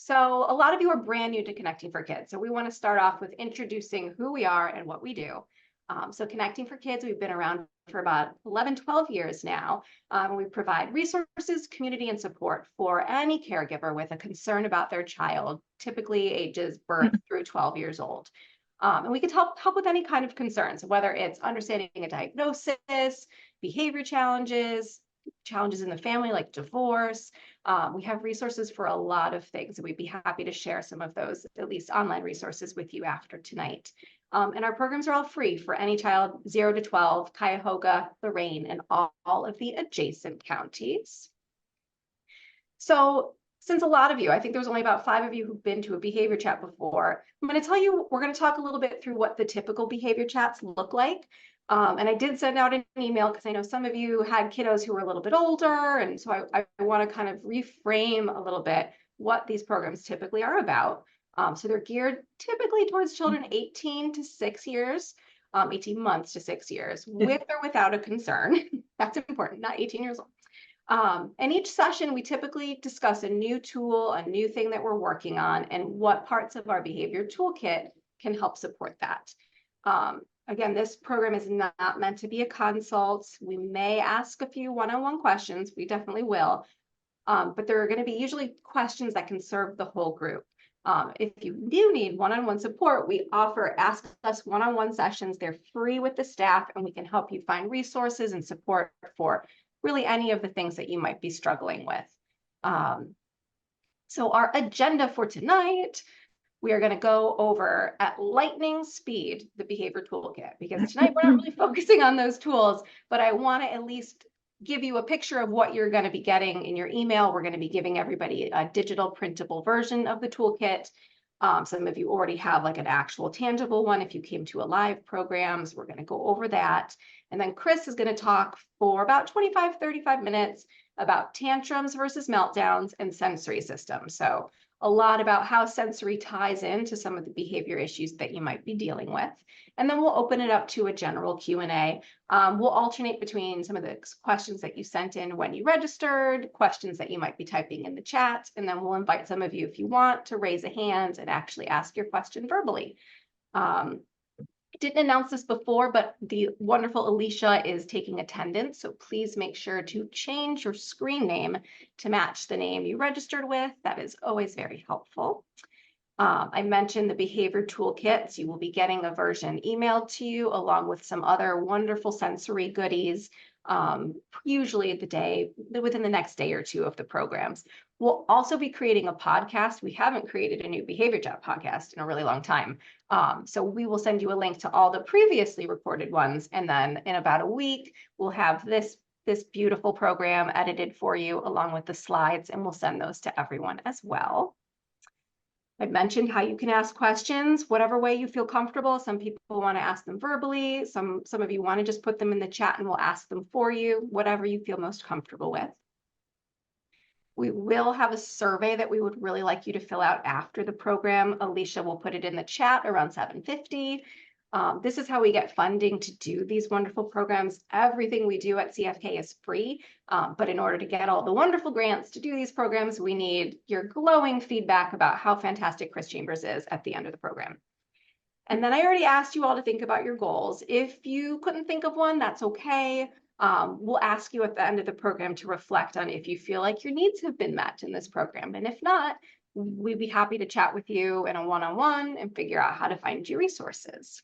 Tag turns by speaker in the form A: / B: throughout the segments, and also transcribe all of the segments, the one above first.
A: So a lot of you are brand new to Connecting for Kids. So we want to start off with introducing who we are and what we do. So Connecting for Kids, we've been around for about 11, 12 years now. We provide resources, community, and support for any caregiver with a concern about their child, typically ages birth through 12 years old. And we can help with any kind of concerns, whether it's understanding a diagnosis, behavior challenges in the family like divorce. We have resources for a lot of things, and we'd be happy to share some of those, at least online resources, with you after tonight. And our programs are all free for any child 0 to 12, Cuyahoga, Lorain, and all of the adjacent counties. So since a lot of you, I think there was only about 5 of you who've been to a behavior chat before, I'm going to tell you, we're going to talk a little bit through what the typical behavior chats look like. And I did send out an email because I know some of you had kiddos who were a little bit older. And so I want to kind of reframe a little bit what these programs typically are about. So they're geared typically towards children 18 to 6 years, 18 months to 6 years, with or without a concern. That's important, not 18 years old. And each session, we typically discuss a new tool, a new thing that we're working on, and what parts of our behavior toolkit can help support that. Again, this program is not meant to be a consult. We may ask a few one-on-one questions. We definitely will. But there are going to be usually questions that can serve the whole group. If you do need one-on-one support, we offer Ask Us one-on-one sessions. They're free with the staff, and we can help you find resources and support for really any of the things that you might be struggling with. So our agenda for tonight, we are going to go over at lightning speed the behavior toolkit, because tonight we're not really focusing on those tools, but I want to at least give you a picture of what you're going to be getting in your email. We're going to be giving everybody a digital printable version of the toolkit. Some of you already have like an actual tangible one if you came to a live programs. We're going to go over that. And then Chris is going to talk for about 25, 35 minutes about tantrums versus meltdowns and sensory systems. So a lot about how sensory ties into some of the behavior issues that you might be dealing with. And then we'll open it up to a general Q&A. We'll alternate between some of the questions that you sent in when you registered, questions that you might be typing in the chat, and then we'll invite some of you, if you want, to raise a hand and actually ask your question verbally. I didn't announce this before, but the wonderful Alicia is taking attendance, so please make sure to change your screen name to match the name you registered with. That is always very helpful. I mentioned the behavior toolkits. You will be getting a version emailed to you along with some other wonderful sensory goodies, usually within the next day or two of the programs. We'll also be creating a podcast. We haven't created a new behavior chat podcast in a really long time. So we will send you a link to all the previously recorded ones. And then in about a week, we'll have this beautiful program edited for you along with the slides, and we'll send those to everyone as well. I mentioned how you can ask questions, whatever way you feel comfortable. Some people want to ask them verbally. Some of you want to just put them in the chat and we'll ask them for you, whatever you feel most comfortable with. We will have a survey that we would really like you to fill out after the program. Alicia will put it in the chat around 7:50. This is how we get funding to do these wonderful programs. Everything we do at CFK is free, but in order to get all the wonderful grants to do these programs, we need your glowing feedback about how fantastic Chris Chambers is at the end of the program. And then I already asked you all to think about your goals. If you couldn't think of one, that's okay. We'll ask you at the end of the program to reflect on if you feel like your needs have been met in this program. And if not, we'd be happy to chat with you in a one-on-one and figure out how to find you resources.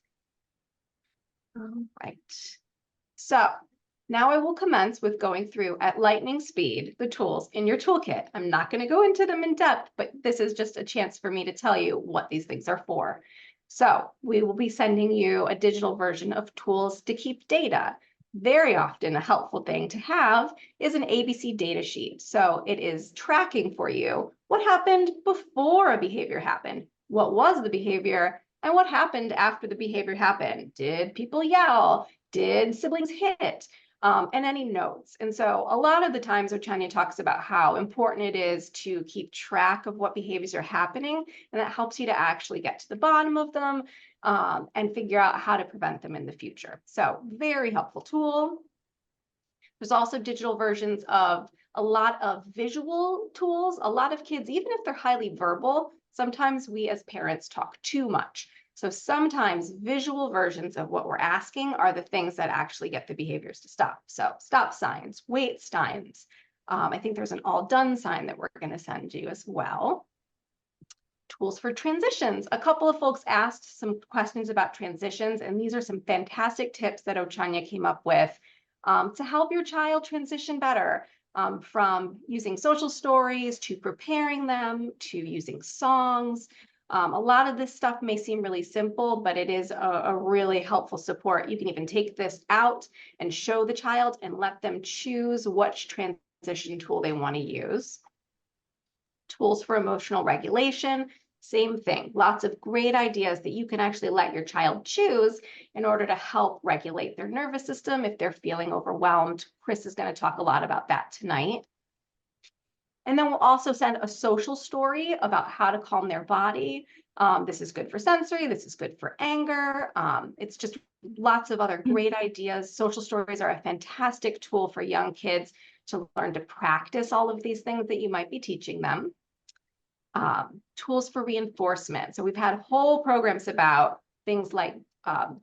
A: All right. So now I will commence with going through at lightning speed the tools in your toolkit. I'm not going to go into them in depth, but this is just a chance for me to tell you what these things are for. So we will be sending you a digital version of tools to keep data. Very often a helpful thing to have is an ABC data sheet. So it is tracking for you what happened before a behavior happened, what was the behavior, and what happened after the behavior happened. Did people yell? Did siblings hit? And any notes. And so a lot of the times Ochanya talks about how important it is to keep track of what behaviors are happening, and that helps you to actually get to the bottom of them and figure out how to prevent them in the future. So very helpful tool. There's also digital versions of a lot of visual tools. A lot of kids, even if they're highly verbal, sometimes we as parents talk too much. So sometimes visual versions of what we're asking are the things that actually get the behaviors to stop. So stop signs, wait signs. I think there's an all done sign that we're going to send you as well. Tools for transitions. A couple of folks asked some questions about transitions, and these are some fantastic tips that Ochanya came up with to help your child transition better, from using social stories to preparing them to using songs. A lot of this stuff may seem really simple, but it is a really helpful support. You can even take this out and show the child and let them choose which transition tool they want to use. Tools for emotional regulation, same thing. Lots of great ideas that you can actually let your child choose in order to help regulate their nervous system if they're feeling overwhelmed. Chris is going to talk a lot about that tonight. And then we'll also send a social story about how to calm their body. This is good for sensory. This is good for anger. It's just lots of other great ideas. Social stories are a fantastic tool for young kids to learn to practice all of these things that you might be teaching them. Tools for reinforcement. So we've had whole programs about things like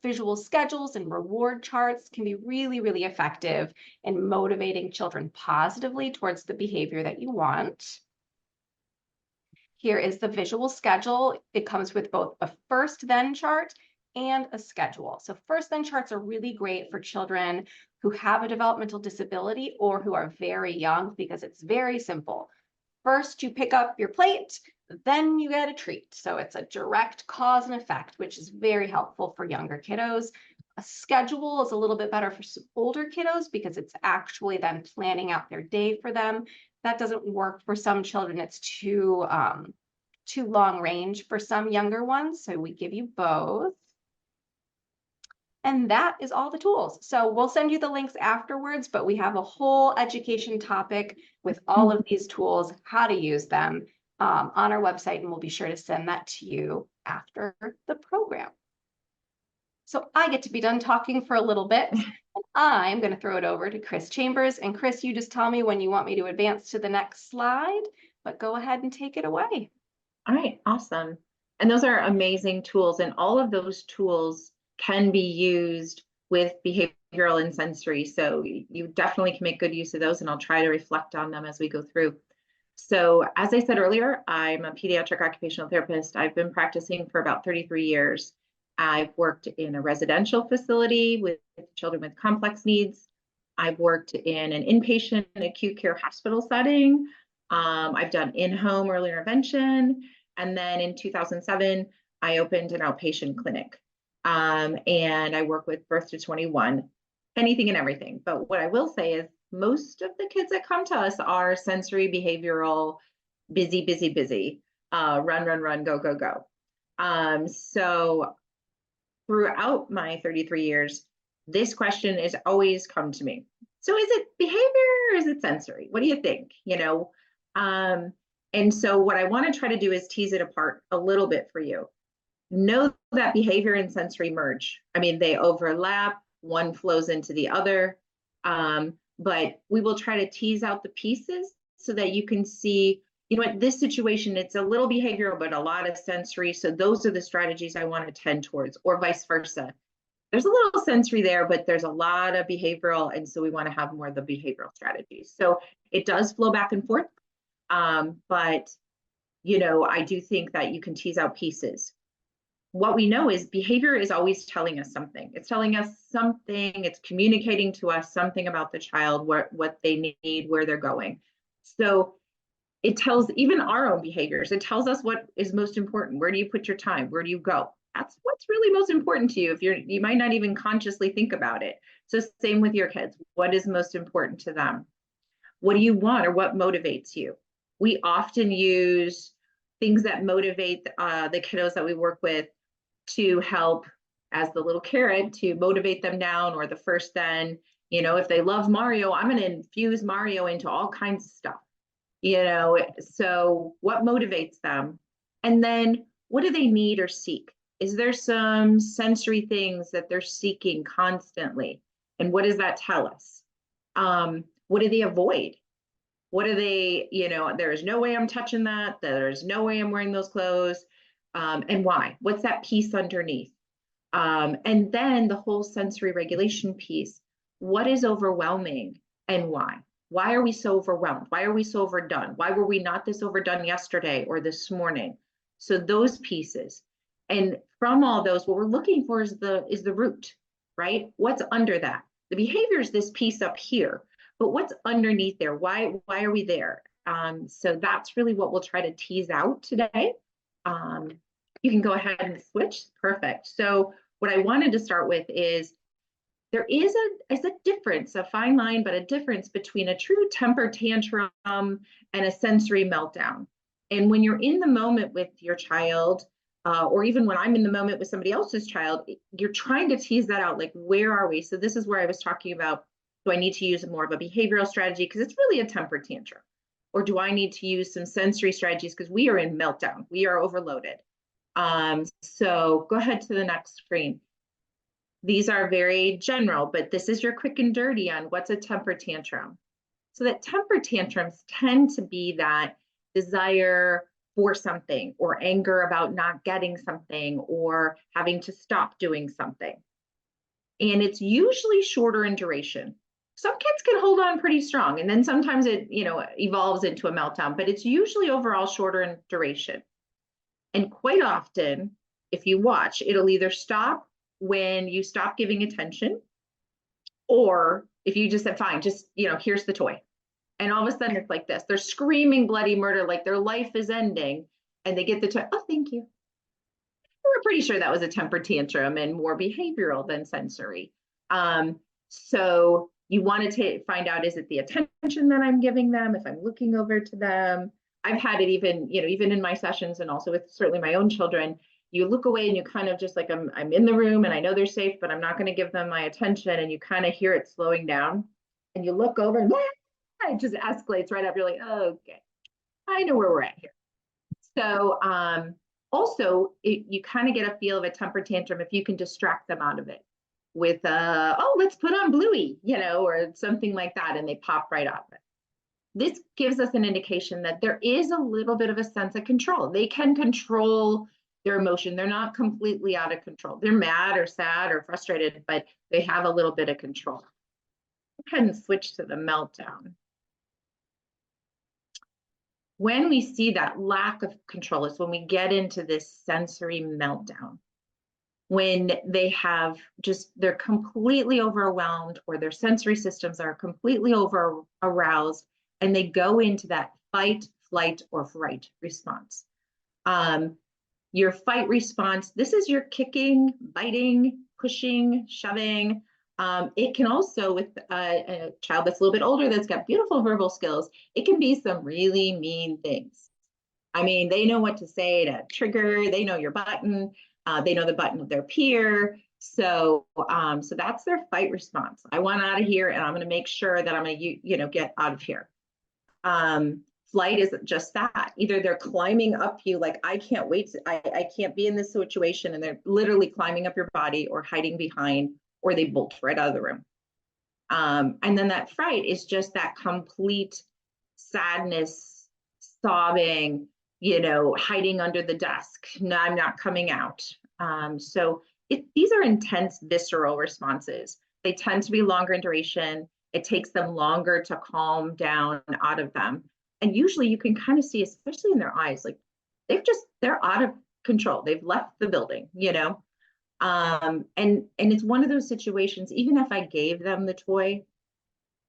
A: visual schedules and reward charts can be really, really effective in motivating children positively towards the behavior that you want. Here is the visual schedule. It comes with both a first then chart and a schedule. So first then charts are really great for children who have a developmental disability or who are very young because it's very simple. First, you pick up your plate, then you get a treat. So it's a direct cause and effect, which is very helpful for younger kiddos. A schedule is a little bit better for older kiddos because it's actually then planning out their day for them. That doesn't work for some children. It's too long range for some younger ones. So we give you both. And that is all the tools. So we'll send you the links afterwards, but we have a whole education topic with all of these tools, how to use them on our website, and we'll be sure to send that to you after the program. So I get to be done talking for a little bit, and I'm going to throw it over to Chris Chambers. And Chris, you just tell me when you want me to advance to the next slide, but go ahead and take it away.
B: All right, awesome. And those are amazing tools, and all of those tools can be used with behavioral and sensory. So you definitely can make good use of those, and I'll try to reflect on them as we go through. So as I said earlier, I'm a pediatric occupational therapist. I've been practicing for about 33 years. I've worked in a residential facility with children with complex needs. I've worked in an inpatient and acute care hospital setting. I've done in-home early intervention. And then in 2007, I opened an outpatient clinic. And I work with birth to 21, anything and everything. But what I will say is most of the kids that come to us are sensory, behavioral, busy, busy, busy, run, run, run, go, go, go. So throughout my 33 years, this question has always come to me. So is it behavior or is it sensory? What do you think? You know? And so what I want to try to do is tease it apart a little bit for you. Know that behavior and sensory merge. I mean, they overlap, one flows into the other, but we will try to tease out the pieces so that you can see, you know what, this situation, it's a little behavioral, but a lot of sensory. So those are the strategies I want to tend towards, or vice versa. There's a little sensory there, but there's a lot of behavioral. And so we want to have more of the behavioral strategies. So it does flow back and forth. But, you know, I do think that you can tease out pieces. What we know is behavior is always telling us something. It's telling us something. It's communicating to us something about the child, what they need, where they're going. So it tells even our own behaviors. It tells us what is most important. Where do you put your time? Where do you go? That's what's really most important to you. You might not even consciously think about it. So same with your kids. What is most important to them? What do you want or what motivates you? We often use things that motivate the kiddos that we work with to help as the little carrot to motivate them down, or the first then, you know, if they love Mario, I'm going to infuse Mario into all kinds of stuff, you know. So what motivates them? And then what do they need or seek? Is there some sensory things that they're seeking constantly? And what does that tell us? What do they avoid? What are they, there is no way I'm touching that. There's no way I'm wearing those clothes. And why? What's that piece underneath? And then the whole sensory regulation piece. What is overwhelming and why? Why are we so overwhelmed? Why are we so overdone? Why were we not this overdone yesterday or this morning? So those pieces. And from all those, what we're looking for is the root, right? What's under that? The behavior is this piece up here, but what's underneath there? Why are we there? So that's really what we'll try to tease out today. You can go ahead and switch. Perfect. So what I wanted to start with is there is a difference, a fine line, but a difference between a true temper tantrum and a sensory meltdown. And when you're in the moment with your child, or even when I'm in the moment with somebody else's child, you're trying to tease that out, like, where are we? So this is where I was talking about, do I need to use more of a behavioral strategy because it's really a temper tantrum? Or do I need to use some sensory strategies because we are in meltdown, we are overloaded? So go ahead to the next screen. These are very general, but this is your quick and dirty on what's a temper tantrum. So that temper tantrums tend to be that desire for something, or anger about not getting something, or having to stop doing something. And it's usually shorter in duration. Some kids can hold on pretty strong, and then sometimes it, evolves into a meltdown, but it's usually overall shorter in duration. And quite often, if you watch, it'll either stop when you stop giving attention, or if you just said, fine, just, here's the toy. And all of a sudden it's like this, they're screaming bloody murder, like their life is ending, and they get the toy. Oh, thank you. We're pretty sure that was a temper tantrum and more behavioral than sensory. So you want to find out, is it the attention that I'm giving them? If I'm looking over to them, I've had it even in my sessions, and also with certainly my own children, you look away and you kind of just like, I'm in the room and I know they're safe, but I'm not going to give them my attention. And you kind of hear it slowing down, and you look over and it just escalates right up. You're like, oh, okay, I know where we're at here. So also, you kind of get a feel of a temper tantrum if you can distract them out of it with, oh, let's put on Bluey, or something like that, and they pop right off it. This gives us an indication that there is a little bit of a sense of control. They can control their emotion. They're not completely out of control. They're mad or sad or frustrated, but they have a little bit of control. Go ahead and switch to the meltdown. When we see that lack of control is when we get into this sensory meltdown, when they have they're completely overwhelmed, or their sensory systems are completely over aroused, and they go into that fight, flight, or fright response. Your fight response, this is your kicking, biting, pushing, shoving. It can also, with a child that's a little bit older, that's got beautiful verbal skills, it can be some really mean things. I mean, they know what to say to trigger, they know your button, they know the button of their peer. So that's their fight response. I want out of here, and I'm going to make sure that I'm going to, get out of here. Flight is just that. Either they're climbing up you, like, I can't wait, I can't be in this situation, and they're literally climbing up your body or hiding behind, or they bolt right out of the room. And then that fright is just that complete sadness, sobbing, hiding under the desk. No, I'm not coming out. So these are intense, visceral responses. They tend to be longer in duration. It takes them longer to calm down out of them. And usually you can kind of see, especially in their eyes, like they're out of control. They've left the building, and it's one of those situations, even if I gave them the toy,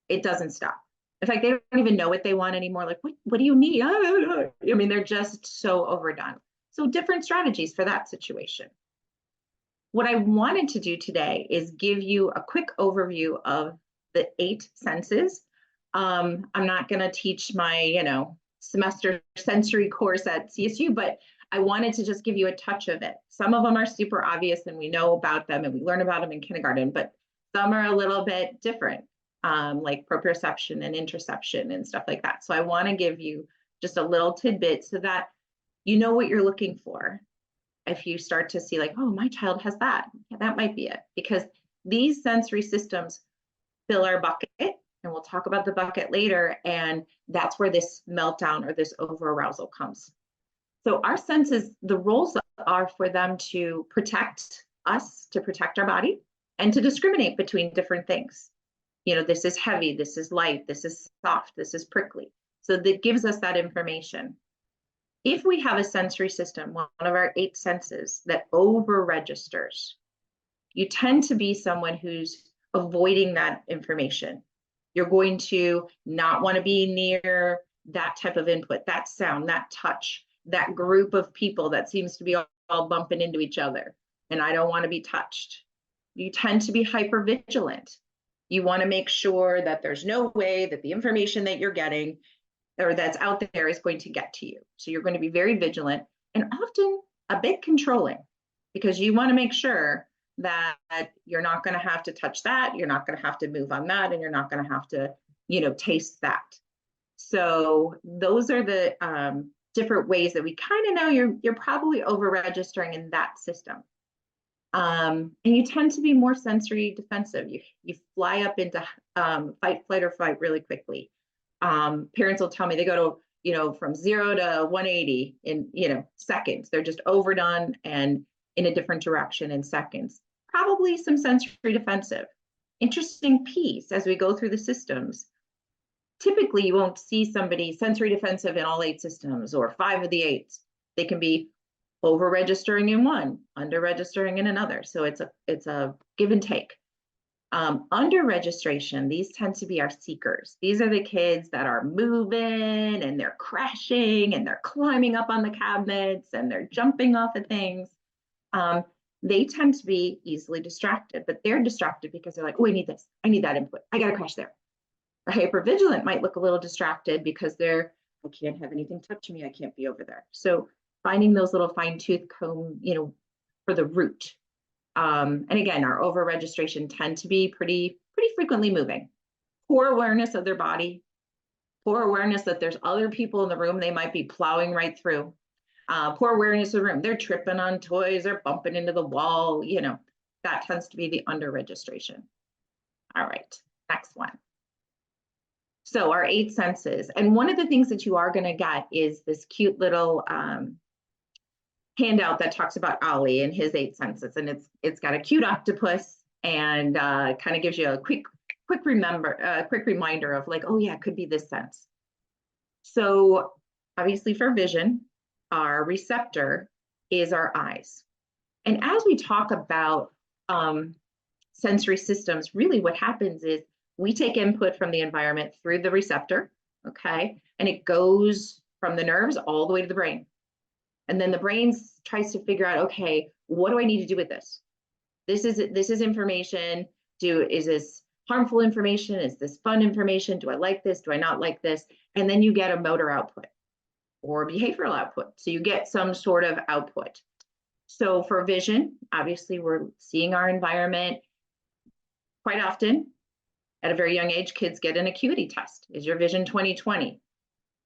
B: it doesn't stop. In fact, they don't even know what they want anymore. Like, what do you need? I mean, they're just so overdone. So different strategies for that situation. What I wanted to do today is give you a quick overview of the 8 senses. I'm not going to teach my, semester sensory course at CSU, but I wanted to just give you a touch of it. Some of them are super obvious and we know about them and we learn about them in kindergarten, but some are a little bit different, like proprioception and interoception and stuff like that. So I want to give you just a little tidbit so that you know what you're looking for. If you start to see, like, oh, my child has that, yeah, that might be it. Because these sensory systems fill our bucket, and we'll talk about the bucket later, and that's where this meltdown or this overarousal comes. So our senses, the roles are for them to protect us, to protect our body, and to discriminate between different things. You know, this is heavy, this is light, this is soft, this is prickly. So that gives us that information. If we have a sensory system, one of our 8 senses, that over registers, you tend to be someone who's avoiding that information. You're going to not want to be near that type of input, that sound, that touch, that group of people that seems to be all bumping into each other, and I don't want to be touched. You tend to be hyper vigilant. You want to make sure that there's no way that the information that you're getting or that's out there is going to get to you. So you're going to be very vigilant and often a bit controlling, because you want to make sure that you're not going to have to touch that, you're not going to have to move on that, and you're not going to have to, you know, taste that. So those are the different ways that we kind of know you're probably over registering in that system. And you tend to be more sensory defensive. You fly up into fight, flight, or fight really quickly. Parents will tell me they go to, you know, from 0 to 180 in, you know, seconds. They're just overdone and in a different direction in seconds. Probably some sensory defensive. Interesting piece as we go through the systems. Typically, you won't see somebody sensory defensive in all 8 systems or 5 of the 8. They can be over registering in one, under registering in another. So it's a give and take. Under registration, these tend to be our seekers. These are the kids that are moving and they're crashing and they're climbing up on the cabinets and they're jumping off of things. They tend to be easily distracted, but they're distracted because they're like, oh, I need this, I need that input, I got to crash there. A hypervigilant might look a little distracted because I can't have anything touch me, I can't be over there. So finding those little fine tooth comb, you know, for the root. And again, our over registration tend to be pretty frequently moving. Poor awareness of their body, poor awareness that there's other people in the room they might be plowing right through. Poor awareness of the room, they're tripping on toys, they're bumping into the wall, you know, that tends to be the under registration. All right, next one. So our 8 senses, and one of the things that you are going to get is this cute little handout that talks about Ollie and his 8 senses, and it's got a cute octopus and kind of gives you a quick reminder of like, oh yeah, it could be this sense. So obviously for vision, our receptor is our eyes. And as we talk about sensory systems, really what happens is we take input from the environment through the receptor, okay? And it goes from the nerves all the way to the brain. And then the brain tries to figure out, okay, what do I need to do with this? This is information. Is this harmful information? Is this fun information? Do I like this? Do I not like this? And then you get a motor output or behavioral output. So you get some sort of output. So for vision, obviously we're seeing our environment quite often. At a very young age, kids get an acuity test. Is your vision 20/20?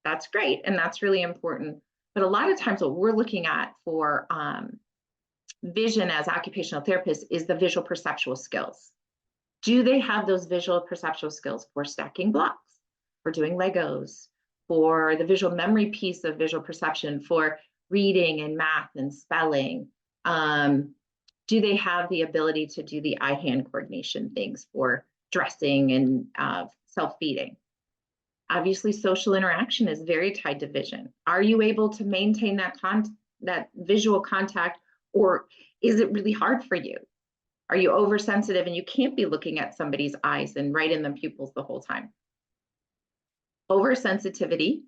B: That's great, and that's really important. But a lot of times what we're looking at for vision as occupational therapists is the visual perceptual skills. Do they have those visual perceptual skills for stacking blocks, for doing Legos, for the visual memory piece of visual perception, for reading and math and spelling? Do they have the ability to do the eye-hand coordination things for dressing and self-feeding? Obviously, social interaction is very tied to vision. Are you able to maintain that visual contact, or is it really hard for you? Are you oversensitive and you can't be looking at somebody's eyes and right in the pupils the whole time? Oversensitivity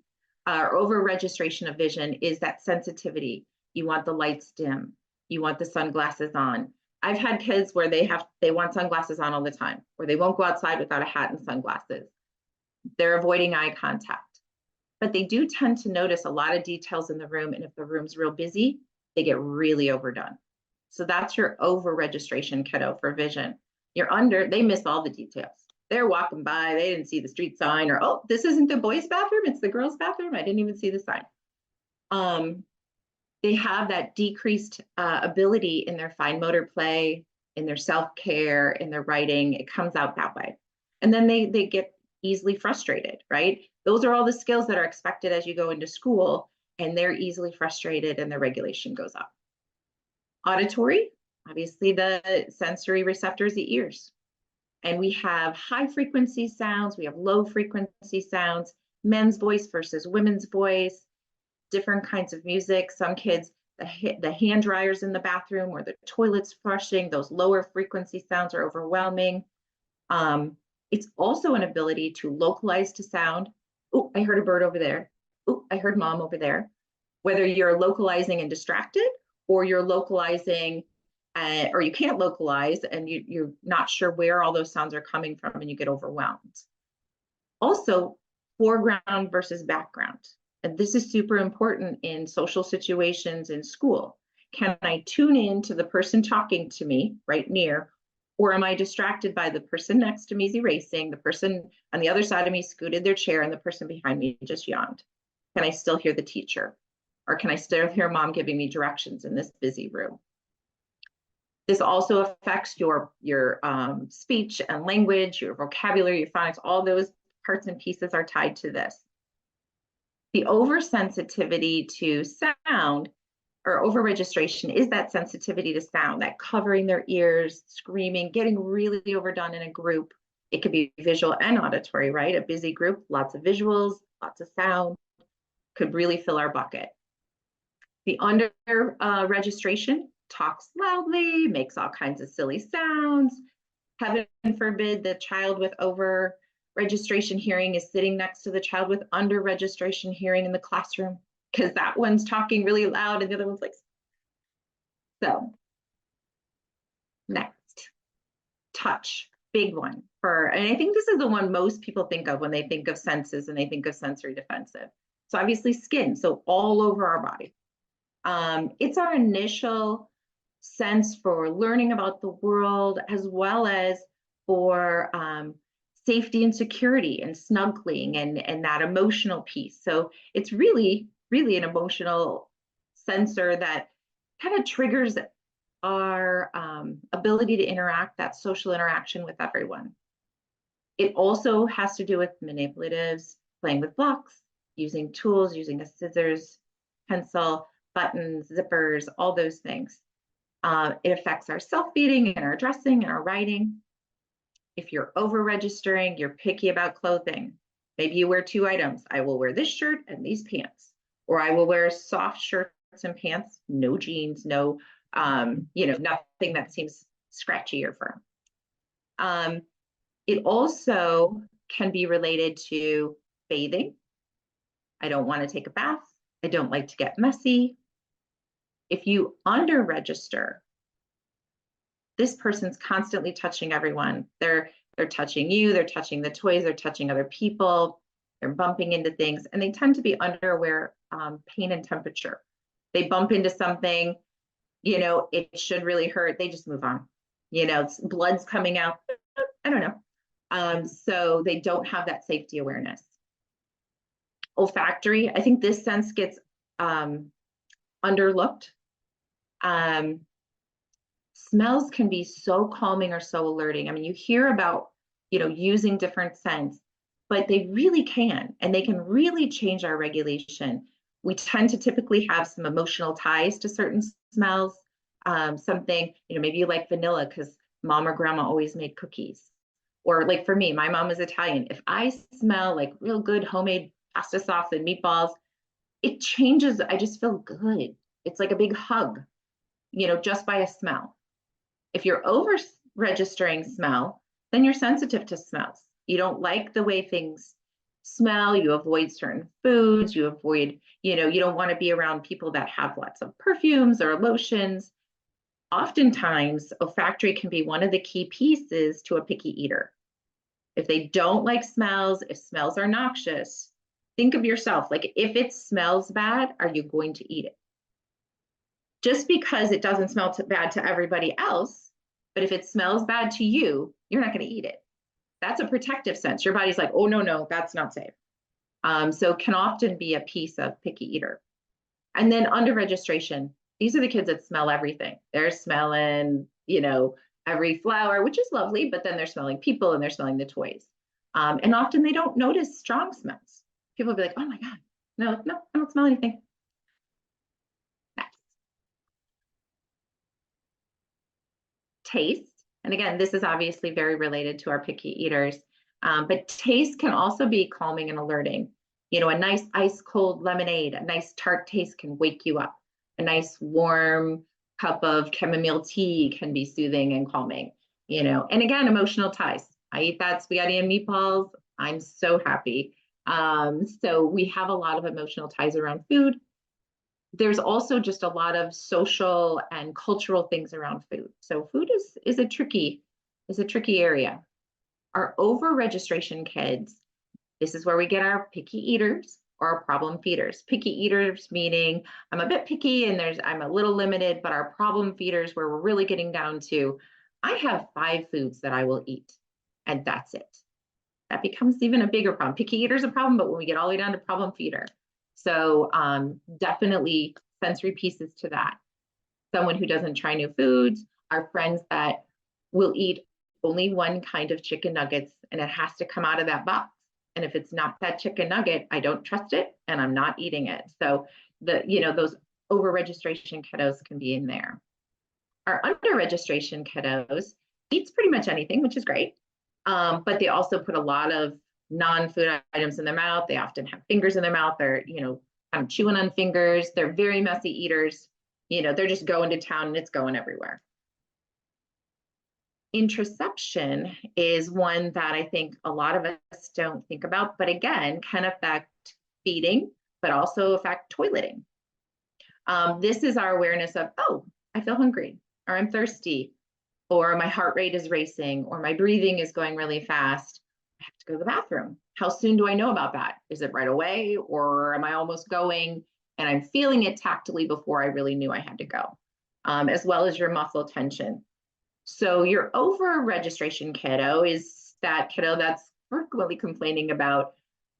B: or over-registration of vision is that sensitivity. You want the lights dim. You want the sunglasses on. I've had kids where they want sunglasses on all the time, or they won't go outside without a hat and sunglasses. They're avoiding eye contact, but they do tend to notice a lot of details in the room. And if the room's real busy, they get really overdone. So that's your over registration kiddo for vision. You're under, they miss all the details. They're walking by, they didn't see the street sign, or, oh, this isn't the boys' bathroom, it's the girls' bathroom. I didn't even see the sign. They have that decreased ability in their fine motor play, in their self-care, in their writing. It comes out that way. And then they get easily frustrated, right? Those are all the skills that are expected as you go into school, and they're easily frustrated and their regulation goes up. Auditory, obviously the sensory receptors, the ears. And we have high frequency sounds, we have low frequency sounds, men's voice versus women's voice, different kinds of music. Some kids, the hand dryers in the bathroom or the toilets flushing, those lower frequency sounds are overwhelming. It's also an ability to localize to sound. Oh, I heard a bird over there. Oh, I heard mom over there. Whether you're localizing and distracted, or you're localizing or you can't localize and you're not sure where all those sounds are coming from and you get overwhelmed. Also, foreground versus background. And this is super important in social situations in school. Can I tune in to the person talking to me right near, or am I distracted by the person next to me is erasing, the person on the other side of me scooted their chair, and the person behind me just yawned? Can I still hear the teacher? Or can I still hear mom giving me directions in this busy room? This also affects your speech and language, your vocabulary, your phonics, all those parts and pieces are tied to this. The oversensitivity to sound or overregistration is that sensitivity to sound, that covering their ears, screaming, getting really overdone in a group. It could be visual and auditory, right? A busy group, lots of visuals, lots of sound, could really fill our bucket. The under registration talks loudly, makes all kinds of silly sounds. Heaven forbid the child with over registration hearing is sitting next to the child with under registration hearing in the classroom, because that one's talking really loud and the other one's like. So next, touch, big one. And I think this is the one most people think of when they think of senses and they think of sensory defensive. So obviously skin, so all over our body. It's our initial sense for learning about the world, as well as for safety and security and snuggling and that emotional piece. So it's really, really an emotional sensor that kind of triggers our ability to interact, that social interaction with everyone. It also has to do with manipulatives, playing with blocks, using tools, using a scissors, pencil, buttons, zippers, all those things. It affects our self-feeding and our dressing and our writing. If you're over-registering, you're picky about clothing. Maybe you wear 2 items. I will wear this shirt and these pants, or I will wear soft shirts and pants, no jeans, no, nothing that seems scratchy or firm. It also can be related to bathing. I don't want to take a bath. I don't like to get messy. If you under-register, this person's constantly touching everyone. They're touching you, they're touching the toys, they're touching other people, they're bumping into things, and they tend to be under-aware pain and temperature. They bump into something, it should really hurt, they just move on. Blood's coming out, I don't know. So they don't have that safety awareness. Olfactory, I think this sense gets underlooked. Smells can be so calming or so alerting. I mean, you hear about, using different scents, but they really can, and they can really change our regulation. We tend to typically have some emotional ties to certain smells. Something, maybe you like vanilla because mom or grandma always made cookies. Or like for me, my mom is Italian. If I smell like real good homemade pasta sauce and meatballs, it changes. I just feel good. It's like a big hug, just by a smell. If you're over registering smell, then you're sensitive to smells. You don't like the way things smell. You avoid certain foods. You avoid, you don't want to be around people that have lots of perfumes or lotions. Oftentimes, olfactory can be one of the key pieces to a picky eater. If they don't like smells, if smells are noxious, think of yourself. Like, if it smells bad, are you going to eat it? Just because it doesn't smell bad to everybody else, but if it smells bad to you, you're not going to eat it. That's a protective sense. Your body's like, oh, no, that's not safe. So can often be a piece of picky eater. And then under registration, these are the kids that smell everything. They're smelling, every flower, which is lovely, but then they're smelling people and they're smelling the toys. And often they don't notice strong smells. People will be like, oh my God, no, no, I don't smell anything. Next. Taste. And again, this is obviously very related to our picky eaters, but taste can also be calming and alerting. You know, a nice ice cold lemonade, a nice tart taste can wake you up. A nice warm cup of chamomile tea can be soothing and calming, you know. And again, emotional ties. I eat that spaghetti and meatballs. I'm so happy. So we have a lot of emotional ties around food. There's also just a lot of social and cultural things around food. So food is a tricky area. Our over-registration kids, this is where we get our picky eaters or our problem feeders. Picky eaters meaning I'm a bit picky and I'm a little limited, but our problem feeders where we're really getting down to, I have 5 foods that I will eat and that's it. That becomes even a bigger problem. Picky eater is a problem, but when we get all the way down to problem feeder. So definitely sensory pieces to that. Someone who doesn't try new foods, our friends that will eat only one kind of chicken nuggets and it has to come out of that box. And if it's not that chicken nugget, I don't trust it and I'm not eating it. So those over registration kiddos can be in there. Our under registration kiddos eats pretty much anything, which is great. But they also put a lot of non-food items in their mouth. They often have fingers in their mouth. They're, kind of chewing on fingers. They're very messy eaters. They're just going to town and it's going everywhere. Interoception is one that I think a lot of us don't think about, but again, can affect feeding, but also affect toileting. This is our awareness of, oh, I feel hungry, or I'm thirsty, or my heart rate is racing, or my breathing is going really fast. I have to go to the bathroom. How soon do I know about that? Is it right away, or am I almost going and I'm feeling it tactily before I really knew I had to go, as well as your muscle tension. So your over-registration kiddo is that kiddo that's frequently complaining about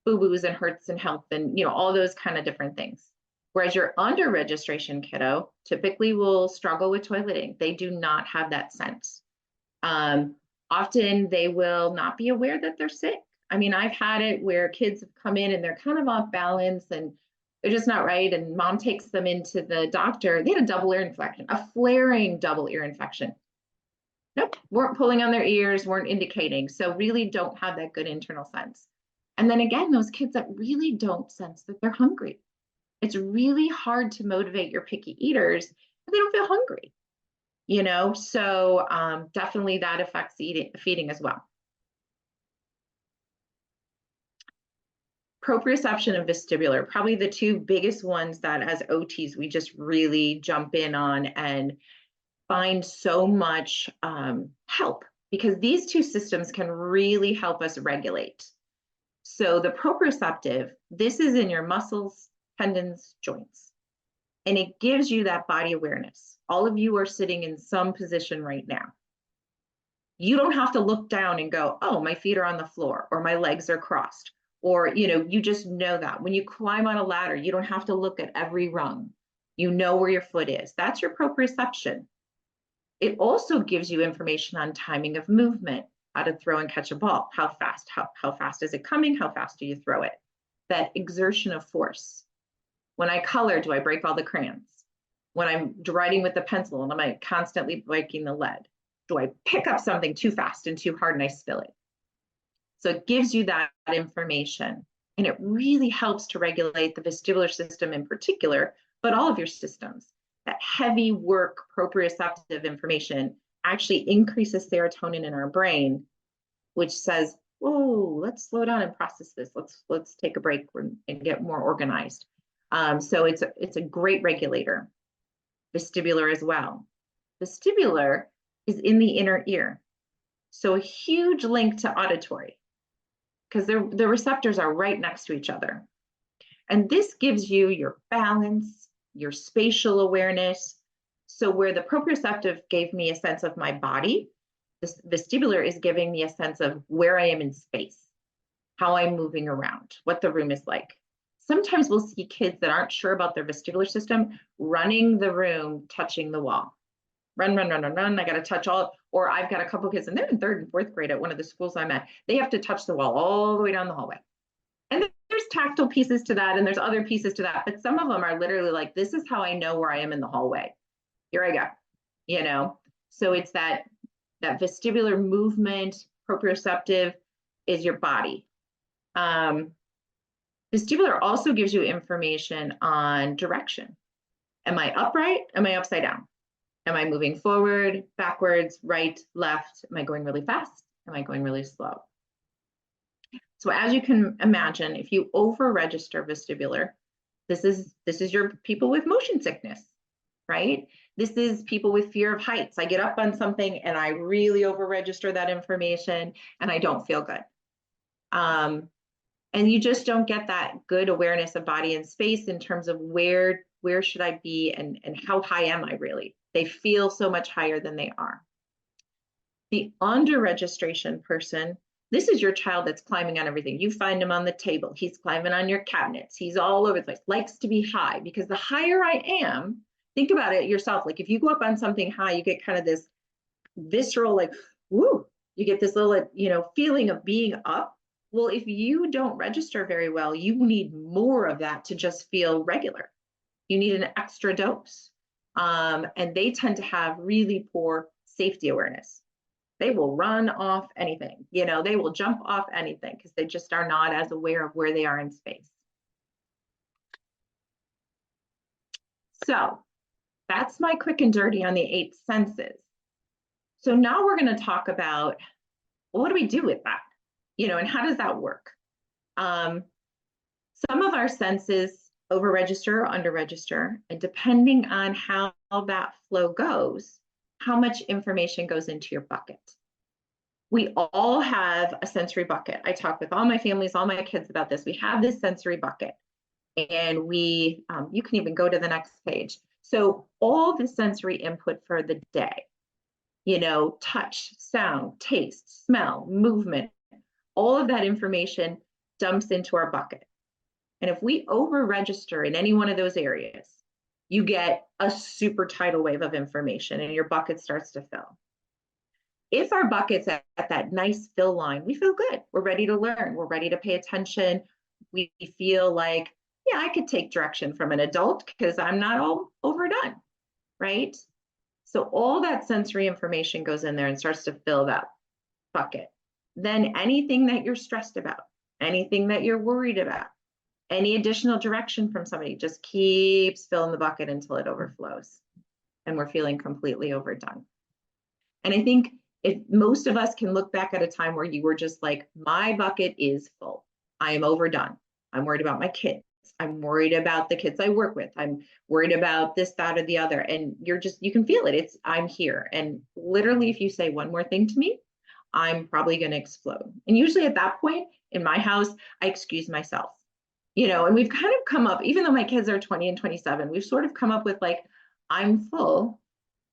B: boo-boos and hurts and health and all those kind of different things. Whereas your under-registration kiddo typically will struggle with toileting. They do not have that sense. Often they will not be aware that they're sick. I mean, I've had it where kids have come in and they're kind of off balance and they're just not right. And mom takes them into the doctor. They had a double ear infection, a flaring double ear infection. Nope, weren't pulling on their ears, weren't indicating. So really don't have that good internal sense. And then again, those kids that really don't sense that they're hungry. It's really hard to motivate your picky eaters if they don't feel hungry, So definitely that affects feeding as well. Proprioception and vestibular, probably the 2 biggest ones that as OTs, we just really jump in on and find so much help because these 2 systems can really help us regulate. So the proprioceptive, this is in your muscles, tendons, joints, and it gives you that body awareness. All of you are sitting in some position right now. You don't have to look down and go, oh, my feet are on the floor or my legs are crossed, or you just know that. When you climb on a ladder, you don't have to look at every rung. You know where your foot is. That's your proprioception. It also gives you information on timing of movement, how to throw and catch a ball, how fast is it coming, how fast do you throw it? That exertion of force. When I color, do I break all the crayons? When I'm writing with the pencil, am I constantly breaking the lead? Do I pick up something too fast and too hard and I spill it? So it gives you that information, and it really helps to regulate the vestibular system in particular, but all of your systems. That heavy work proprioceptive information actually increases serotonin in our brain, which says, whoa, let's slow down and process this. Let's take a break and get more organized. So it's a great regulator. Vestibular as well. Vestibular is in the inner ear. So a huge link to auditory because the receptors are right next to each other. And this gives you your balance, your spatial awareness. So where the proprioceptive gave me a sense of my body, this vestibular is giving me a sense of where I am in space, how I'm moving around, what the room is like. Sometimes we'll see kids that aren't sure about their vestibular system running the room, touching the wall. run, run, run, run, run. I got to touch all, or I've got a couple kids and they're in 3rd and 4th grade at one of the schools I'm at. They have to touch the wall all the way down the hallway. And there's tactile pieces to that, and there's other pieces to that, but some of them are literally like, this is how I know where I am in the hallway. Here I go, you know? So it's that vestibular movement. Proprioceptive is your body. Vestibular also gives you information on direction. Am I upright? Am I upside down? Am I moving forward, backwards, right, left? Am I going really fast? Am I going really slow? So as you can imagine, if you over-register vestibular, this is your people with motion sickness, right? This is people with fear of heights. I get up on something and I really over-register that information and I don't feel good. And you just don't get that good awareness of body and space in terms of where should I be and how high am I really? They feel so much higher than they are. The under-registration person, this is your child that's climbing on everything. You find him on the table. He's climbing on your cabinets. He's all over the place, likes to be high, because the higher I am, think about it yourself. Like if you go up on something high, you get kind of this visceral, like, woo, you get this little, feeling of being up. Well, if you don't register very well, you need more of that to just feel regular. You need an extra dose. And they tend to have really poor safety awareness. They will run off anything, they will jump off anything because they just are not as aware of where they are in space. So that's my quick and dirty on the 8 senses. So now we're going to talk about, well, what do we do with that? And how does that work? Some of our senses over-register or under-register, and depending on how that flow goes, how much information goes into your bucket. We all have a sensory bucket. I talk with all my families, all my kids about this. We have this sensory bucket, and you can even go to the next page. So all the sensory input for the day, touch, sound, taste, smell, movement, all of that information dumps into our bucket. And if we over-register in any one of those areas, you get a super tidal wave of information and your bucket starts to fill. If our bucket's at that nice fill line, we feel good. We're ready to learn. We're ready to pay attention. We feel like, yeah, I could take direction from an adult because I'm not all overdone, right? So all that sensory information goes in there and starts to fill that bucket. Then anything that you're stressed about, anything that you're worried about, any additional direction from somebody just keeps filling the bucket until it overflows and we're feeling completely overdone. And I think if most of us can look back at a time where you were just like, my bucket is full, I am overdone. I'm worried about my kids. I'm worried about the kids I work with. I'm worried about this, that, or the other. And you can feel it. I'm here. And literally, if you say one more thing to me, I'm probably going to explode. And usually at that point in my house, I excuse myself. And we've kind of come up, even though my kids are 20 and 27, we've sort of come up with like, I'm full,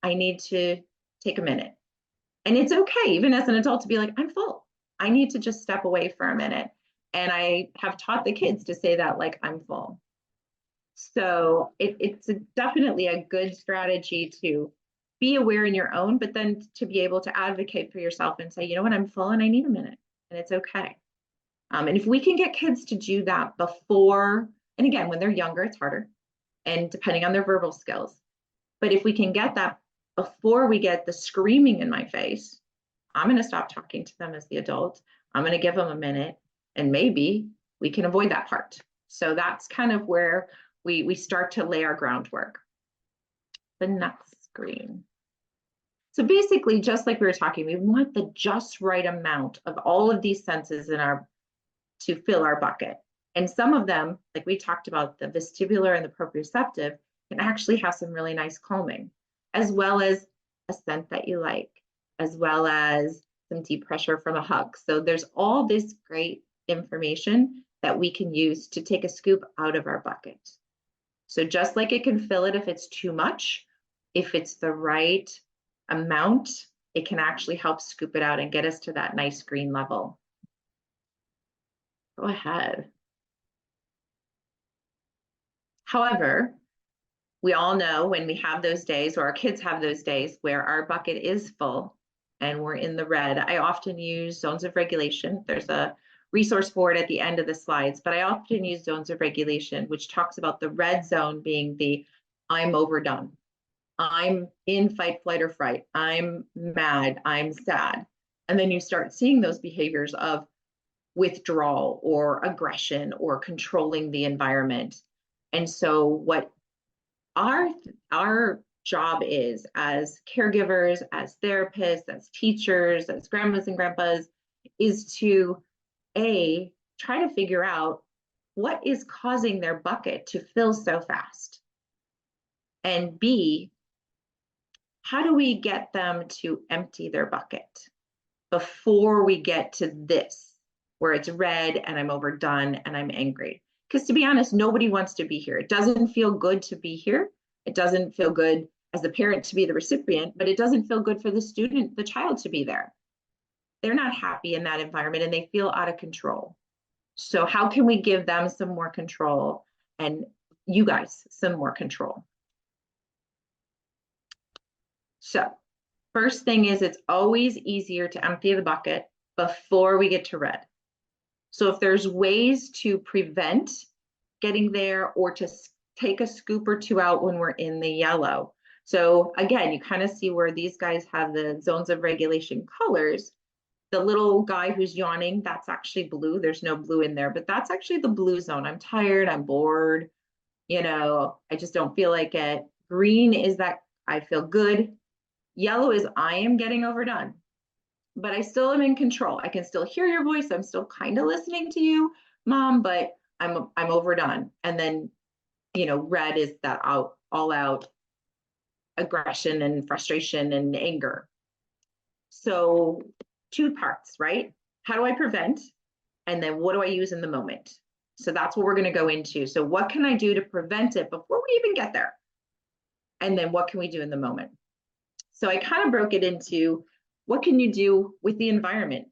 B: I need to take a minute. And it's okay, even as an adult, to be like, I'm full, I need to just step away for a minute. And I have taught the kids to say that, like, I'm full. So it's definitely a good strategy to be aware in your own, but then to be able to advocate for yourself and say, you know what, I'm full and I need a minute, and it's okay. And if we can get kids to do that before, and again, when they're younger, it's harder, and depending on their verbal skills, but if we can get that before we get the screaming in my face, I'm going to stop talking to them as the adult. I'm going to give them a minute, and maybe we can avoid that part. So that's kind of where we start to lay our groundwork. The next screen. So basically, just like we were talking, we want the just right amount of all of these senses to fill our bucket. And some of them, like we talked about, the vestibular and the proprioceptive, can actually have some really nice calming, as well as a scent that you like, as well as some deep pressure from a hug. So there's all this great information that we can use to take a scoop out of our bucket. So just like it can fill it if it's too much, if it's the right amount, it can actually help scoop it out and get us to that nice green level. Go ahead. However, we all know when we have those days, or our kids have those days where our bucket is full and we're in the red, I often use zones of regulation. There's a resource for it at the end of the slides, but I often use zones of regulation, which talks about the red zone being the I'm overdone. I'm in fight, flight, or fright. I'm mad. I'm sad. And then you start seeing those behaviors of withdrawal or aggression or controlling the environment. And so what our job is as caregivers, as therapists, as teachers, as grandmas and grandpas, is to try to figure out what is causing their bucket to fill so fast, and B, how do we get them to empty their bucket before we get to this, where it's red and I'm overdone and I'm angry? Because to be honest, nobody wants to be here. It doesn't feel good to be here. It doesn't feel good as the parent to be the recipient, but it doesn't feel good for the student, the child, to be there. They're not happy in that environment and they feel out of control. So how can we give them some more control and you guys some more control? So first thing is, it's always easier to empty the bucket before we get to red. So if there's ways to prevent getting there, or to take a scoop or two out when we're in the yellow. So again, you kind of see where these guys have the zones of regulation colors. The little guy who's yawning, that's actually blue. There's no blue in there, but that's actually the blue zone. I'm tired, I'm bored, I just don't feel like it. Green is that I feel good. Yellow is I am getting overdone, but I still am in control. I can still hear your voice. I'm still kind of listening to you, Mom, but I'm overdone. And then, red is that all out aggression and frustration and anger. So two parts, right? How do I prevent? And then what do I use in the moment? So that's what we're going to go into. So what can I do to prevent it before we even get there? And then what can we do in the moment? So I kind of broke it into, what can you do with the environment?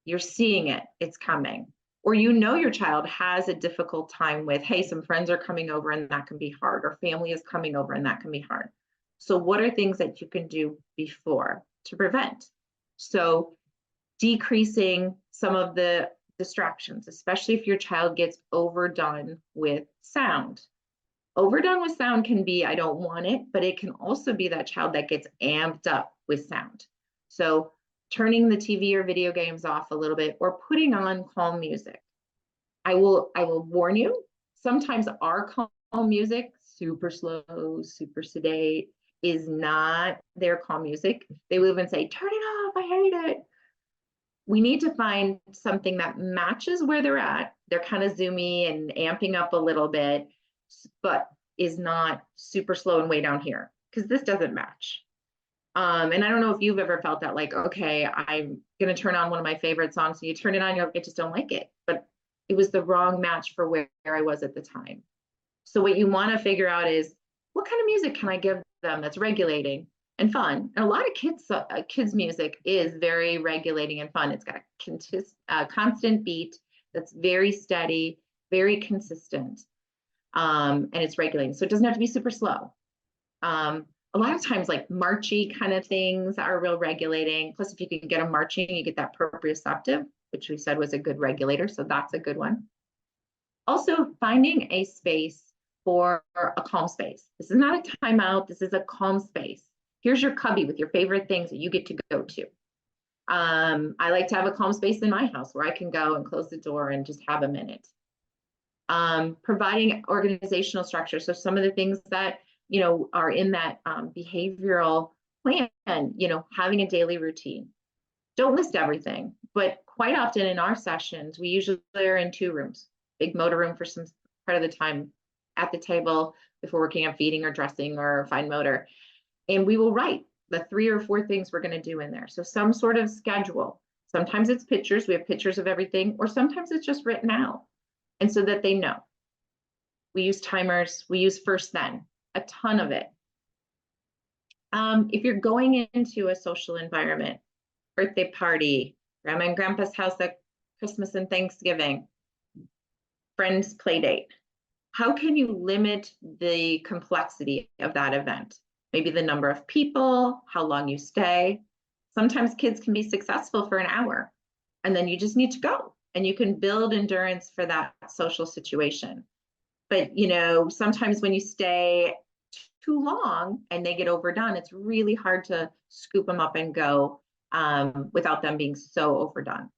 B: You're seeing it, it's coming. Or your child has a difficult time with, hey, some friends are coming over and that can be hard, or family is coming over and that can be hard. So what are things that you can do before to prevent? So decreasing some of the distractions, especially if your child gets overdone with sound. Overdone with sound can be, I don't want it, but it can also be that child that gets amped up with sound. So turning the TV or video games off a little bit, or putting on calm music. I will warn you, sometimes our calm music, super slow, super sedate, is not their calm music. They will even say, turn it off, I hate it. We need to find something that matches where they're at. They're kind of zoomy and amping up a little bit, but is not super slow and way down here, because this doesn't match. And I don't know if you've ever felt that, like, okay, I'm going to turn on one of my favorite songs, and you turn it on, I just don't like it, but it was the wrong match for where I was at the time. So what you want to figure out is, what kind of music can I give them that's regulating and fun? And a lot of kids music is very regulating and fun. It's got a constant beat that's very steady, very consistent, and it's regulating. So it doesn't have to be super slow. A lot of times, like marchy kind of things are real regulating. Plus, if you can get them marching, you get that proprioceptive, which we said was a good regulator. So that's a good one. Also, finding a space for a calm space. This is not a timeout. This is a calm space. Here's your cubby with your favorite things that you get to go to. I like to have a calm space in my house where I can go and close the door and just have a minute. Providing organizational structure. So some of the things that are in that behavioral plan, having a daily routine. Don't list everything, but quite often in our sessions, we usually are in 2 rooms, big motor room for some part of the time, at the table if we're working on feeding or dressing or fine motor. And we will write the 3 or 4 things we're going to do in there. So some sort of schedule. Sometimes it's pictures. We have pictures of everything, or sometimes it's just written out. And so that they know. We use timers. We use first then. A ton of it. If you're going into a social environment, birthday party, grandma and grandpa's house at Christmas and Thanksgiving, friends play date, how can you limit the complexity of that event? Maybe the number of people, how long you stay. Sometimes kids can be successful for an hour, and then you just need to go, and you can build endurance for that social situation. But, you know, sometimes when you stay too long and they get overdone, it's really hard to scoop them up and go without them being so overdone.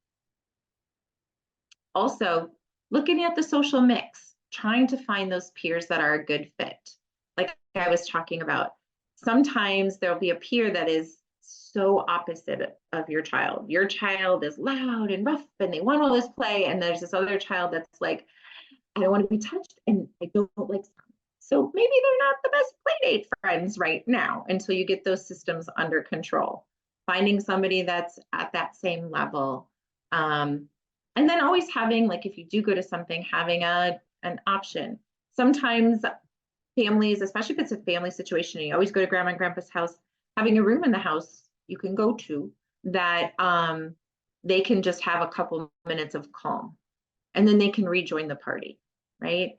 B: Also, looking at the social mix, trying to find those peers that are a good fit. Like I was talking about, sometimes there'll be a peer that is so opposite of your child. Your child is loud and rough and they want all this play. And there's this other child that's like, I don't want to be touched and I don't like sound. So maybe they're not the best playdate friends right now until you get those systems under control. Finding somebody that's at that same level. And then always having, like, if you do go to something, having an option. Sometimes families, especially if it's a family situation, and you always go to grandma and grandpa's house, having a room in the house you can go to that they can just have a couple minutes of calm, and then they can rejoin the party, right?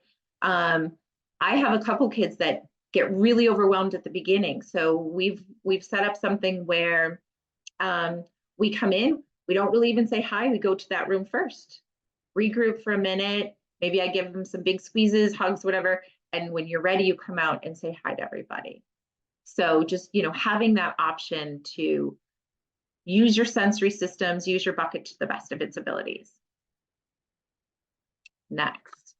B: I have a couple kids that get really overwhelmed at the beginning. So we've set up something where we come in, we don't really even say hi, we go to that room first, regroup for a minute, maybe I give them some big squeezes, hugs, whatever, and when you're ready, you come out and say hi to everybody. So just, you know, having that option to use your sensory systems, use your bucket to the best of its abilities. Next,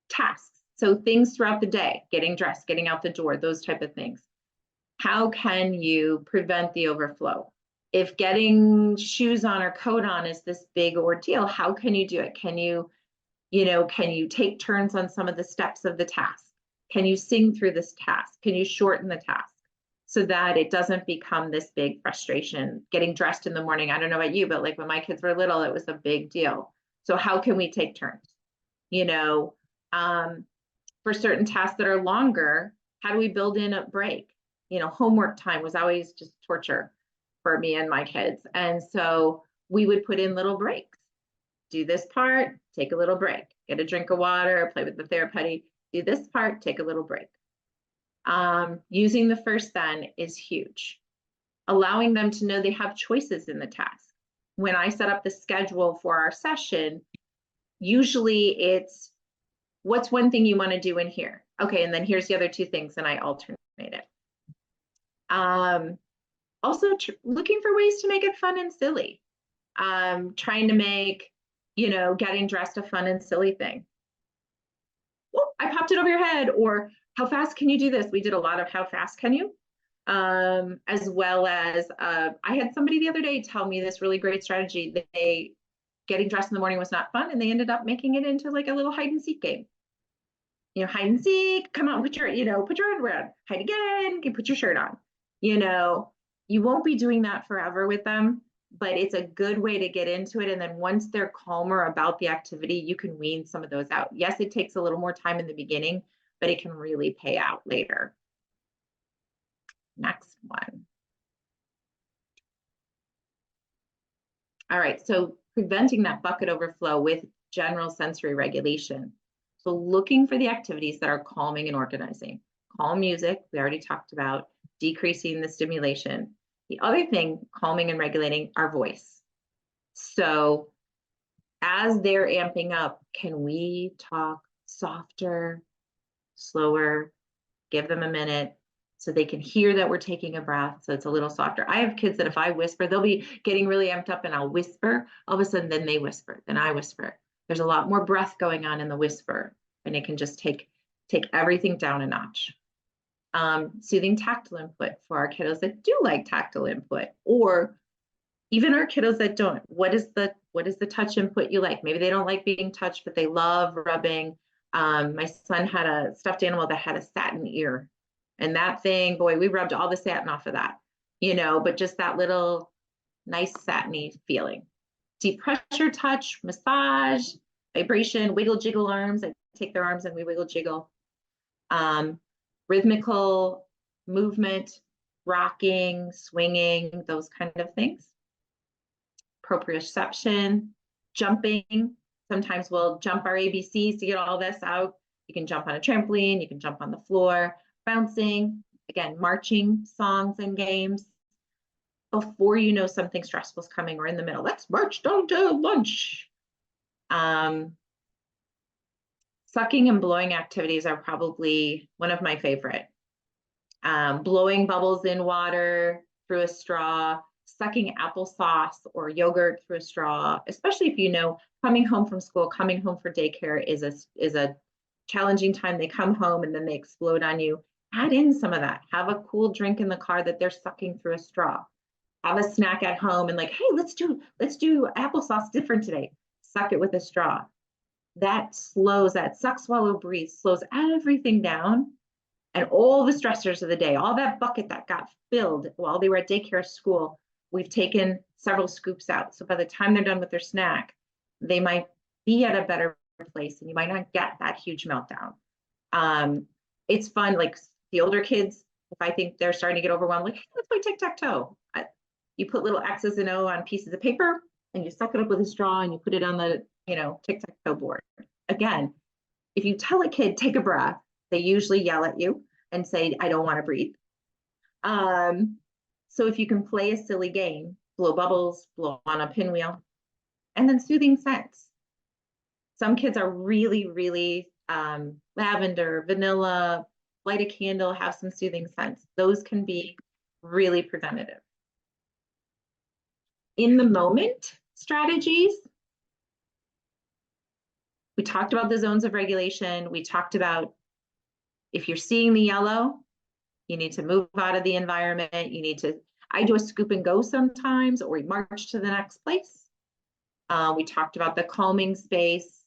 B: tasks. So things throughout the day, getting dressed, getting out the door, those type of things. How can you prevent the overflow? If getting shoes on or coat on is this big ordeal, how can you do it? Can you take turns on some of the steps of the task? Can you sing through this task? Can you shorten the task so that it doesn't become this big frustration? Getting dressed in the morning, I don't know about you, but like when my kids were little, it was a big deal. So how can we take turns? You know, for certain tasks that are longer, how do we build in a break? You know, homework time was always just torture for me and my kids. And so we would put in little breaks. Do this part, take a little break, get a drink of water, play with the therapy, do this part, take a little break. Using the first then is huge. Allowing them to know they have choices in the task. When I set up the schedule for our session, usually it's, what's one thing you want to do in here? Okay, and then here's the other two things, and I alternate it. Also, looking for ways to make it fun and silly. Trying to make, you know, getting dressed a fun and silly thing. Oh, I popped it over your head, or how fast can you do this? We did a lot of how fast can you? As well as I had somebody the other day tell me this really great strategy. Getting dressed in the morning was not fun, and they ended up making it into like a little hide and seek game. You know, hide and seek, come on, put your underwear on, hide again, put your shirt on. You know, you won't be doing that forever with them, but it's a good way to get into it. And then once they're calmer about the activity, you can wean some of those out. Yes, it takes a little more time in the beginning, but it can really pay out later. Next one. All right, so preventing that bucket overflow with general sensory regulation. So looking for the activities that are calming and organizing. Calm music, we already talked about, decreasing the stimulation. The other thing, calming and regulating our voice. So as they're amping up, can we talk softer, slower, give them a minute so they can hear that we're taking a breath, so it's a little softer. I have kids that if I whisper, they'll be getting really amped up and I'll whisper, all of a sudden then they whisper, then I whisper. There's a lot more breath going on in the whisper, and it can just take everything down a notch. Soothing tactile input for our kiddos that do like tactile input, or even our kiddos that don't. What is the touch input you like? Maybe they don't like being touched, but they love rubbing. My son had a stuffed animal that had a satin ear, and that thing, boy, we rubbed all the satin off of that, you know, but just that little nice satiny feeling. Deep pressure touch, massage, vibration, wiggle jiggle arms. I take their arms and we wiggle jiggle. Rhythmical movement, rocking, swinging, those kind of things. Proprioception, jumping. Sometimes we'll jump our ABCs to get all this out. You can jump on a trampoline, you can jump on the floor, bouncing, again, marching songs and games. Before you know something stressful is coming or in the middle, let's march down to lunch. Sucking and blowing activities are probably one of my favorite. Blowing bubbles in water through a straw, sucking applesauce or yogurt through a straw, especially if you know coming home from school, coming home for daycare is a challenging time. They come home and then they explode on you. Add in some of that. Have a cool drink in the car that they're sucking through a straw. Have a snack at home and like, hey, let's do applesauce different today. Suck it with a straw. That slows, that suck, swallow, breathe, slows everything down. And all the stressors of the day, all that bucket that got filled while they were at daycare or school, we've taken several scoops out. So by the time they're done with their snack, they might be at a better place and you might not get that huge meltdown. It's fun, like the older kids, if I think they're starting to get overwhelmed, like, hey, let's play tic-tac-toe. You put little X's and O on pieces of paper and you suck it up with a straw and you put it on the, tic-tac-toe board. Again, if you tell a kid, take a breath, they usually yell at you and say, I don't want to breathe. So if you can play a silly game, blow bubbles, blow on a pinwheel, and then soothing scents. Some kids are really, really lavender, vanilla, light a candle, have some soothing scents. Those can be really preventative. In the moment strategies, we talked about the zones of regulation. We talked about if you're seeing the yellow, you need to move out of the environment. I do a scoop and go sometimes, or we march to the next place. We talked about the calming space,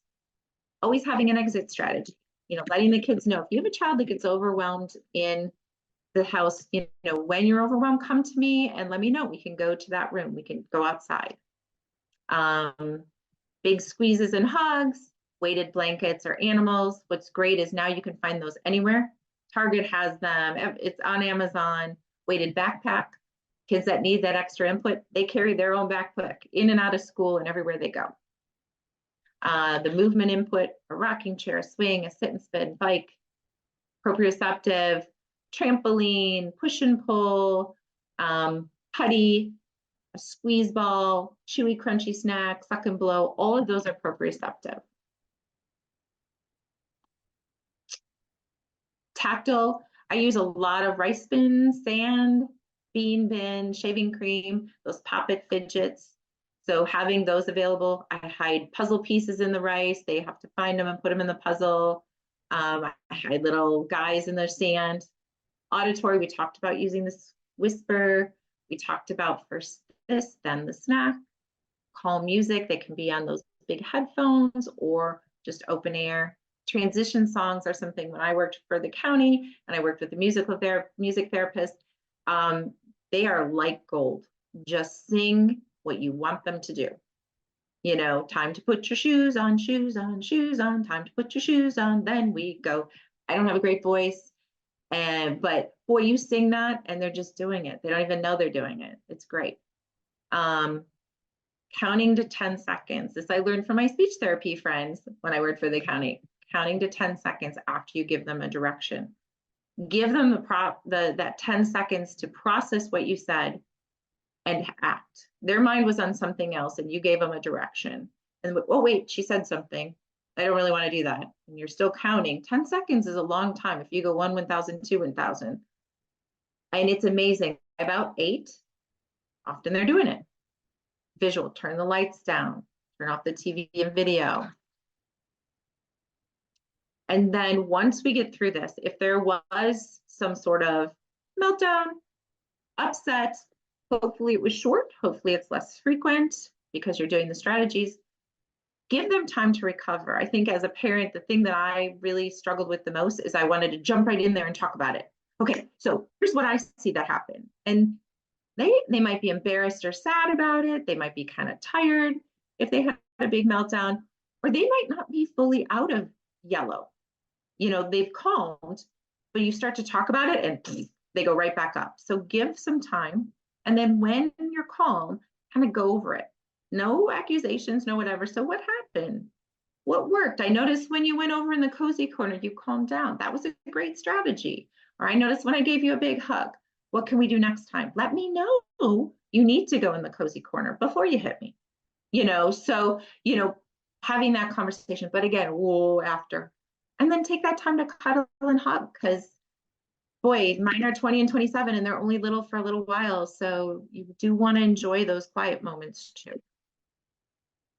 B: always having an exit strategy, letting the kids know if you have a child that gets overwhelmed in the house, when you're overwhelmed, come to me and let me know. We can go to that room. We can go outside. Big squeezes and hugs, weighted blankets or animals. What's great is now you can find those anywhere. Target has them. It's on Amazon. Weighted backpack. Kids that need that extra input, they carry their own backpack in and out of school and everywhere they go. The movement input, a rocking chair, a swing, a sit and spin, bike, proprioceptive, trampoline, push and pull, putty, a squeeze ball, chewy, crunchy snack, suck and blow, all of those are proprioceptive. Tactile, I use a lot of rice bins, sand, bean bin, shaving cream, those pop-it fidgets. So having those available, I hide puzzle pieces in the rice. They have to find them and put them in the puzzle. I hide little guys in the sand. Auditory, we talked about using this whisper. We talked about first this, then the snack. Calm music, they can be on those big headphones or just open air. Transition songs are something when I worked for the county and I worked with the music therapist, they are like gold. Just sing what you want them to do. Time to put your shoes on, shoes on, shoes on, time to put your shoes on, then we go. I don't have a great voice, but boy, you sing that and they're just doing it. They don't even know they're doing it. It's great. Counting to 10 seconds. This I learned from my speech therapy friends when I worked for the county. Counting to 10 seconds after you give them a direction. Give them that 10 seconds to process what you said and act. Their mind was on something else and you gave them a direction. And oh wait, she said something. I don't really want to do that. And you're still counting. 10 seconds is a long time. If you go 1, 1,000, 2, 1,000. And it's amazing. About 8, often they're doing it. Visual, turn the lights down, turn off the TV and video. And then once we get through this, if there was some sort of meltdown, upset, hopefully it was short, hopefully it's less frequent because you're doing the strategies, give them time to recover. I think as a parent, the thing that I really struggled with the most is I wanted to jump right in there and talk about it. Okay, so here's what I see that happen. And they might be embarrassed or sad about it. They might be kind of tired if they had a big meltdown, or they might not be fully out of yellow. They've calmed, but you start to talk about it and they go right back up. So give some time. And then when you're calm, kind of go over it. No accusations, no whatever. So what happened? What worked? I noticed when you went over in the cozy corner, you calmed down. That was a great strategy. Or I noticed when I gave you a big hug. What can we do next time? Let me know you need to go in the cozy corner before you hit me. So, having that conversation, but again, whoa, after. And then take that time to cuddle and hug, because boy, mine are 20 and 27 and they're only little for a little while. So you do want to enjoy those quiet moments too.